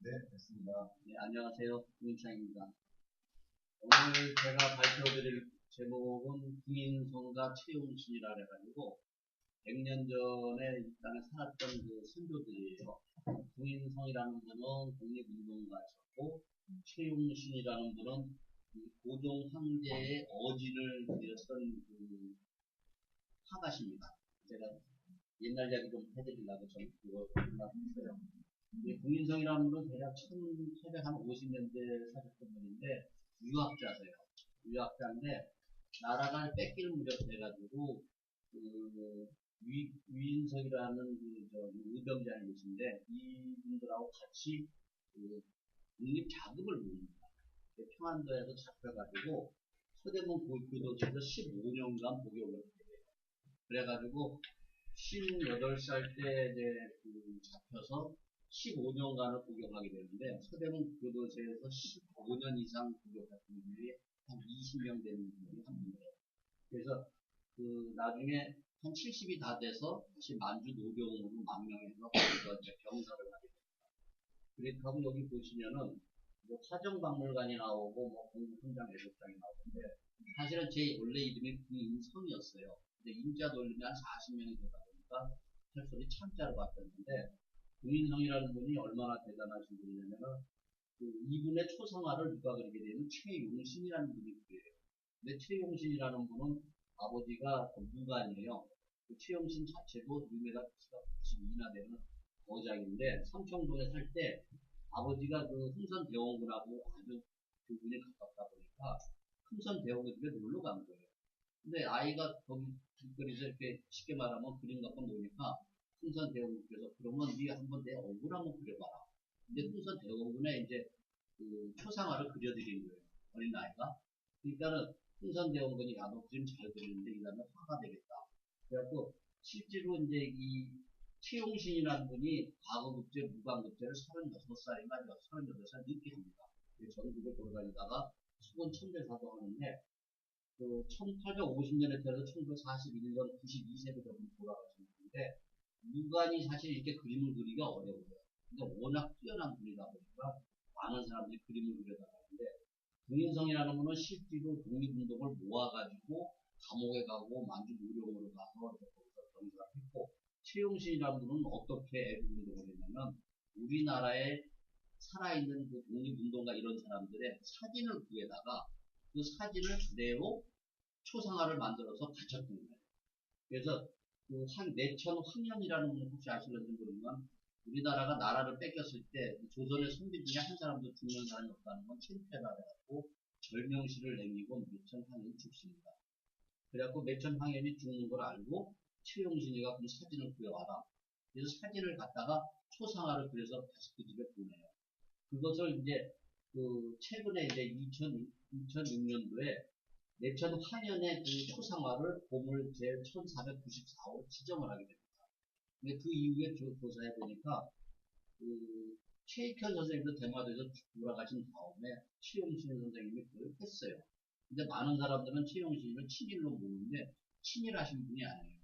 네, 됐습니다. 네, 안녕하세요. 김인창입니다. 오늘 제가 발표드릴 제목은 궁인성가 채용신이라 해가지고 100년 전에 이 땅에 살았던 그 선조들이에요. 궁인성이라는 분은 독립운동가셨고 채용신이라는 분은 고종 황제의 어진을 그렸던 그 화가십니다. 제가 옛날 이야기 좀 해드리려고 좀 그거 끝났어요. 국민성이라는 분은 대략 1850년대 사셨던 분인데 유학자세요. 유학자인데 나라가 뺏길 무렵돼가지고 그 유인석이라는 의병장이 계신데 이분들하고 같이 그 독립 자금을 모읍니다. 평안도에서 잡혀가지고 서대문 고교도소에서 15년간 복역을 하게 돼요. 그래가지고 18살 때 이제 잡혀서 15년간을 복역하게 되는데 서대문 교도소에서 15년 이상 복역했던 분들이 한 20명 되는 분들이 한 분이에요. 그래서 나중에 한 70이 다 돼서 다시 만주 노병으로 망명해서 거기서 이제 병사를 하게 됩니다. 그렇다고 여기 보시면은 뭐 사정박물관이 나오고 뭐 공부훈장 애국장이 나오는데 사실은 제 원래 이름이 김인성이었어요. 근데 인자 돌리면 한 40명이 되다 보니까 철소리 참자로 바뀌었는데 김인성이라는 분이 얼마나 대단하신 분이냐면은 이분의 초상화를 누가 그리게 되면 최용신이라는 분이 그려요. 근데 최용신이라는 분은 아버지가 무관이에요. 최용신 자체도 6m 키가 92나 되는 거장인데 삼청동에 살 때 아버지가 흥선대원군하고 아주 교분이 가깝다 보니까 흥선대원군 집에 놀러 간 거예요. 근데 아이가 거기 길거리에서 이렇게 쉽게 말하면 그림 갖고 노니까 흥선대원군께서 그러면 네 한번 내 얼굴 한번 그려봐라. 근데 흥선대원군에 이제 초상화를 그려드린 거예요. 어린아이가. 그러니까는 흥선대원군이 야, 너 그림 잘 그리는데 이 다음에 화가 되겠다. 그래갖고 실제로 이제 이 최용신이라는 분이 과거급제, 무관급제를 36살인가 38살 늦게 합니다. 전국을 돌아다니다가 수건 천대사도 하는데 1850년에 태어나서 1941년 92세로 돌아가신 분인데 무관이 사실 이렇게 그림을 그리기가 어려워요. 근데 워낙 뛰어난 분이다 보니까 많은 사람들이 그림을 그려나가는데 궁인성이라는 분은 실제로 독립운동을 모아가지고 감옥에 가고 만주 무령으로 가서 거기서 병사를 했고 최용신이라는 분은 어떻게 애국운동을 했냐면 우리나라에 살아있는 그 독립운동가 이런 사람들의 사진을 구해다가 그 사진을 그대로 초상화를 만들어서 바쳤던 거예요. 그래서 내천 황현이라는 분 혹시 아시는지 모르지만 우리나라가 나라를 뺏겼을 때 조선의 선비 중에 한 사람도 죽는 사람이 없다는 건 창피하다 해갖고 절명시를 내미고 내천 황현이 죽습니다. 그래갖고 내천 황현이 죽는 걸 알고 최용신이가 그 사진을 구해와라. 그래서 사진을 갖다가 초상화를 그려서 다시 그 집에 보내요. 그것을 이제 최근에 이제 2006년도에 내천 황현의 그 초상화를 보물 제1494호로 지정을 하게 됩니다. 근데 그 이후에 조사해 보니까 최익현 선생님도 대마도에서 돌아가신 다음에 최용신 선생님이 그걸 했어요. 근데 많은 사람들은 최용신을 친일로 보는데 친일하신 분이 아니에요.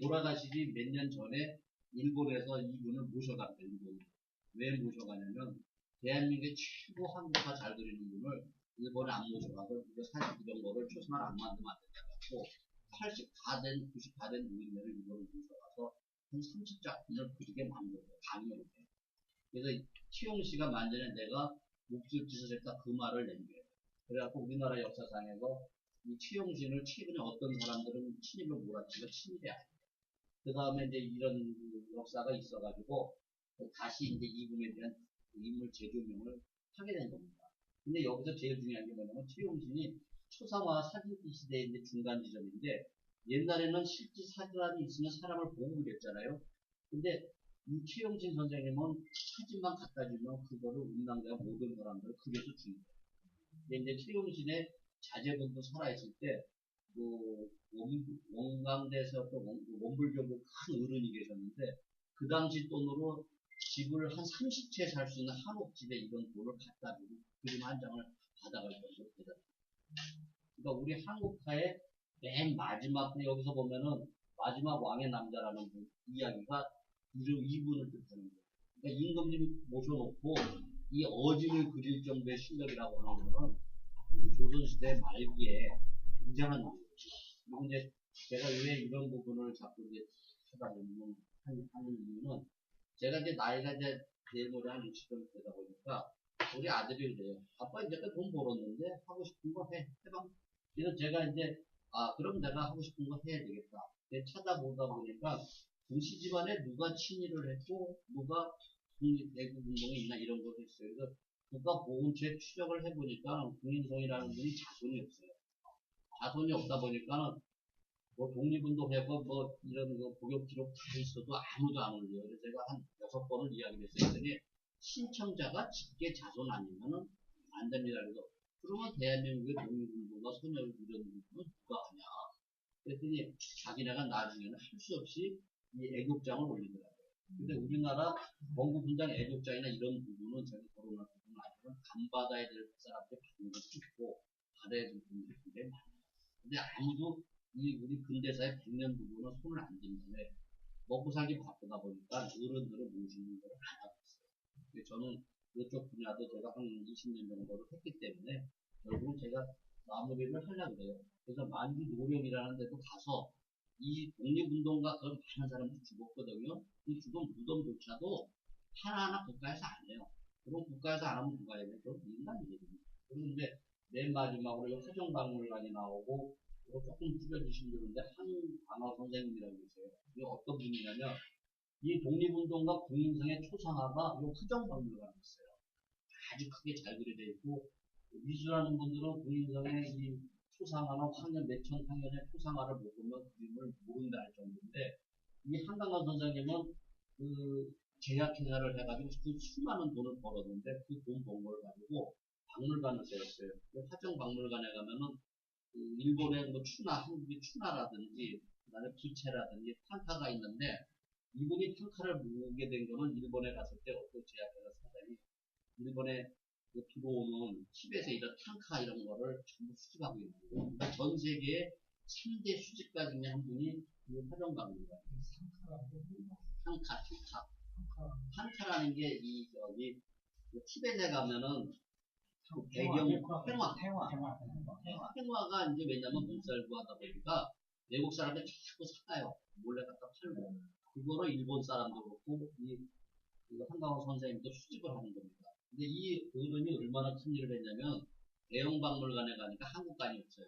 돌아가시기 몇 년 전에 일본에서 이분을 모셔갔대요. 일본으로. 왜 모셔가냐면 대한민국의 최고 한국화 잘 그리는 분을 일본에 안 모셔가서 사실 이런 거를 초상화를 안 만들면 안 된다고 80 다 된, 90 다 된 노인네를 일본에 모셔가서 한 30작품을 그리게 만들어요. 강의를 해요. 그래서 최용 씨가 만드는 내가 몹쓸 짓을 했다 그 말을 남겨요. 그래갖고 우리나라 역사상에서 이 최용신을 최근에 어떤 사람들은 친일로 몰아치고 친일이 아니에요. 그 다음에 이제 이런 역사가 있어가지고 다시 이제 이분에 대한 인물 재조명을 하게 된 겁니다. 근데 여기서 제일 중요한 게 뭐냐면 최용신이 초상화 사진기 시대의 이제 중간 지점인데 옛날에는 실제 사진이 있으면 사람을 보고 그랬잖아요. 근데 이 최용신 선생님은 사진만 갖다 주면 그거를 운남대가 모든 사람들을 그려서 준 거예요. 근데 이제 최용신의 자제분도 살아있을 때, 원광대에서 또 원불교도 큰 어른이 계셨는데, 그 당시 돈으로 집을 한 30채 살 수 있는 한옥집에 이런 돈을 갖다 주고 그림 한 장을 받아갈 정도로 대단합니다. 그러니까 우리 한국화의 맨 마지막, 여기서 보면은 마지막 왕의 남자라는 그 이야기가 이분을 뜻하는 거예요. 그러니까 임금님 모셔놓고 이 어진을 그릴 정도의 실력이라고 하는 거는 조선시대 말기에 굉장한 일이죠. 그리고 이제 제가 왜 이런 부분을 자꾸 이제 하는 이유는 제가 이제 나이가 이제 내일 모레 한 60점 되다 보니까 우리 아들이 그래요. 아빠 이제까지 돈 벌었는데 하고 싶은 거 해. 해방. 그래서 제가 이제 그럼 내가 하고 싶은 거 해야 되겠다. 찾아보다 보니까 도시 집안에 누가 친일을 했고 누가 국립외국운동이 있나 이런 걸 했어요. 그래서 국가보훈처에 추적을 해보니까 국민성이라는 분이 자손이 없어요. 자손이 없다 보니까는 뭐 독립운동하고 뭐 이런 거 복역 기록 다 있어도 아무도 안 올려요. 그래서 제가 한 6번을 이야기를 했더니 신청자가 직계 자손 아니면은 안 됩니다. 그래서 그러면 대한민국의 독립운동과 선열을 이런 부분은 누가 하냐. 그랬더니 자기네가 나중에는 할 수 없이 이 애국장을 올리더라고요. 근데 우리나라 원국훈장 애국장이나 이런 부분은 제가 거론할 부분은 아니지만 간받아야 될 사람들이 받는 걸 찍고 받아야 될 분들이 굉장히 많아요. 근데 아무도 이 우리 근대사의 100년 부분은 손을 안 댄다며 먹고 살기 바쁘다 보니까 어른들을 모시는 걸 안 하고 있어요. 저는 이쪽 분야도 제가 한 20년 정도를 했기 때문에 결국은 제가 마무리를 하려고 그래요. 그래서 만주 노령이라는 데도 가서 이 독립운동가 그런 많은 사람들이 죽었거든요. 그 죽은 무덤조차도 하나하나 국가에서 안 해요. 그럼 국가에서 안 하면 누가 해야 돼? 그럼 인간이거든요. 그런데 맨 마지막으로 화정박물관이 나오고 조금 줄여주시면 되는데 한광화 선생님이라고 계세요. 이게 어떤 분이냐면 이 독립운동가 국민성의 초상화가 이 화정박물관에 있어요. 아주 크게 잘 그려져 있고 미술하는 분들은 국민성의 이 초상화나 황년 몇천 학년의 초상화를 못 보면 그림을 모른다 할 정도인데 이 한강원 선생님은 그 제약회사를 해가지고 그 수많은 돈을 벌었는데 그 돈 번 걸 가지고 박물관을 세웠어요. 그 화정박물관에 가면은 그 일본의 뭐 한국의 추나라든지 그다음에 부채라든지 탄카가 있는데 이분이 탄카를 모으게 된 거는 일본에 갔을 때 어떤 제약회사 사장이 일본에 들어오는 팁에서 이런 탄카 이런 거를 전부 수집하고 있는 거예요. 그러니까 전 세계에 3대 수집가 중에 한 분이 이 화정박물관. 탄카라는 게 이 저기 티벳에 가면은 그 배경 팽화가 이제 왜냐면 문살 구하다 보니까 외국 사람들이 자꾸 사가요. 몰래 갖다 팔고 그거를 일본 사람도 그렇고 이 한강원 선생님도 수집을 하는 겁니다. 근데 이 어른이 얼마나 큰 일을 했냐면 대형 박물관에 가니까 한국관이 없어요.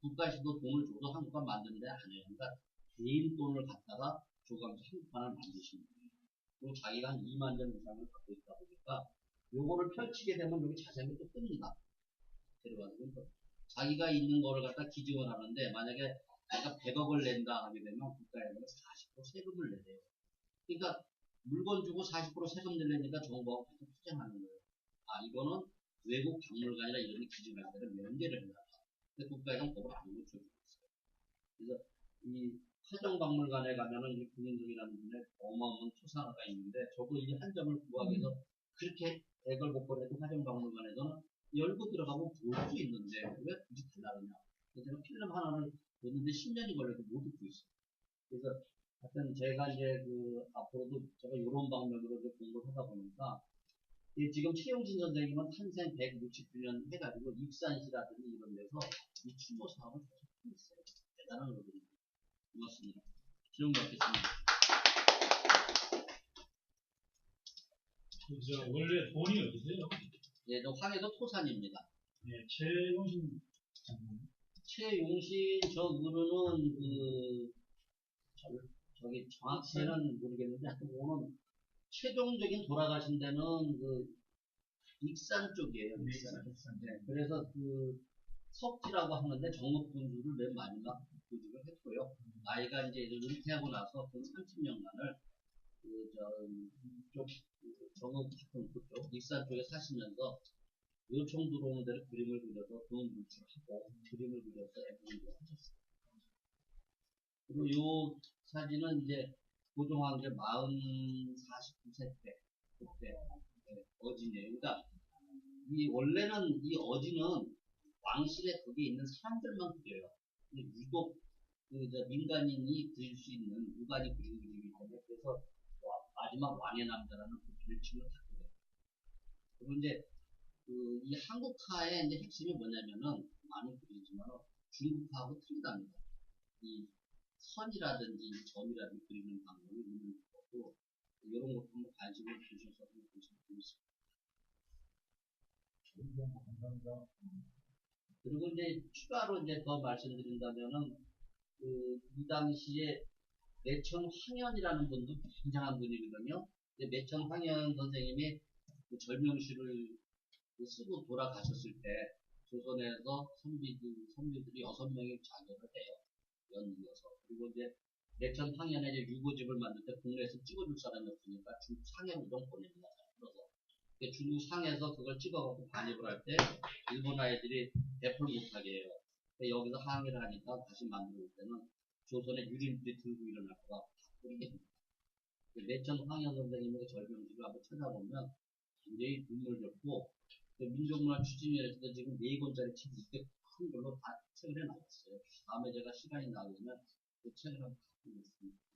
국가에서도 돈을 줘도 한국관 만드는데 안 해요. 그러니까 개인 돈을 갖다가 줘가면서 한국관을 만드시는 거예요. 그리고 자기가 한 2만 점 이상을 갖고 있다 보니까 요거를 펼치게 되면 여기 자세히 또 뜹니다. 데려가지고 자기가 있는 거를 갖다 기증을 하는데 만약에 내가 100억을 낸다 하게 되면 국가에는 40% 세금을 내요. 그러니까 물건 주고 40% 세금 내려니까 정부하고 계속 투쟁하는 거예요. 이거는 외국 박물관이나 이런 데 기증할 때는 면제를 해야 한다. 근데 국가에는 그걸 안 고쳐주고 있어요. 그래서 이 화정박물관에 가면은 이 국민성이라는 분의 어마어마한 초상화가 있는데 저도 이 한 점을 구하기 위해서 그렇게 애걸복걸해도 화정박물관에서는 열고 들어가면 볼 수 있는데 왜 굳이 달라느냐. 그래서 제가 필름 하나를 보는데 10년이 걸려도 못 듣고 있어요. 그래서 하여튼 제가 이제 앞으로도 제가 이런 방면으로 공부를 하다 보니까 지금 최용진 선생님은 탄생 160주년 해가지고 익산시라든지 이런 데서 이 추모 사업을 계속 하고 있어요. 대단한 거거든요. 고맙습니다. 질문 받겠습니다. 원래 본이 어디세요? 예, 저 황해도 토산입니다. 네, 최용신 장군. 최용신 저 어른은 저기 정확히는 모르겠는데 하여튼 오는 최종적인 돌아가신 데는 익산 쪽이에요. 익산. 네, 그래서 석지라고 하는데 정읍군주를 맨 마지막 구직을 했고요. 나이가 이제 은퇴하고 나서 그 30년간을 이쪽 정읍 깊은 그쪽 익산 쪽에 사시면서 요청 들어오는 대로 그림을 그려서 돈 물출하고 그림을 그려서 애국운동을 하셨어요. 그리고 요 사진은 이제 고종황제 49세 때 그때 어진이에요. 그러니까 원래는 이 어진은 왕실에 거기에 있는 사람들만 그려요. 근데 유독 민간인이 그릴 수 있는 무관이 그린 그림이기 때문에 그래서 마지막 왕의 남자라는 그 일침을 갖게 돼요. 그리고 이제 이 한국화의 이제 핵심이 뭐냐면은 많이 그리지만 중국하고 틀리답니다. 이 선이라든지 점이라든지 그리는 방법이 있는 것도 이런 것도 한번 관심을 주셔서 한번 보시면 되겠습니다. 감사합니다. 그리고 이제 추가로 이제 더 말씀드린다면은 이 당시에 매천 황현이라는 분도 굉장한 분이거든요. 매천 황현 선생님이 절명시를 쓰고 돌아가셨을 때 조선에서 선비들이 6명이 자결을 해요. 연이어서. 그리고 이제 매천 황현의 이제 유고집을 만들 때 국내에서 찍어줄 사람이 없으니까 중국 상해 우동 보냅니다. 그래서 중국 상해에서 그걸 찍어갖고 반입을 할 때 일본 아이들이 대포를 못하게 해요. 여기서 항의를 하니까 다시 만들어 올 때는 조선의 유림들이 들고 일어날까봐 다 뿌리게 됩니다. 매천 황현 선생님의 절명지를 한번 찾아보면 굉장히 눈물겹고 민족문화 추진위원회에서도 지금 4권짜리 책이 이렇게 큰 걸로 다 책을 해나왔어요. 다음에 제가 시간이 나오면 그 책을 한번 갖고 있습니다.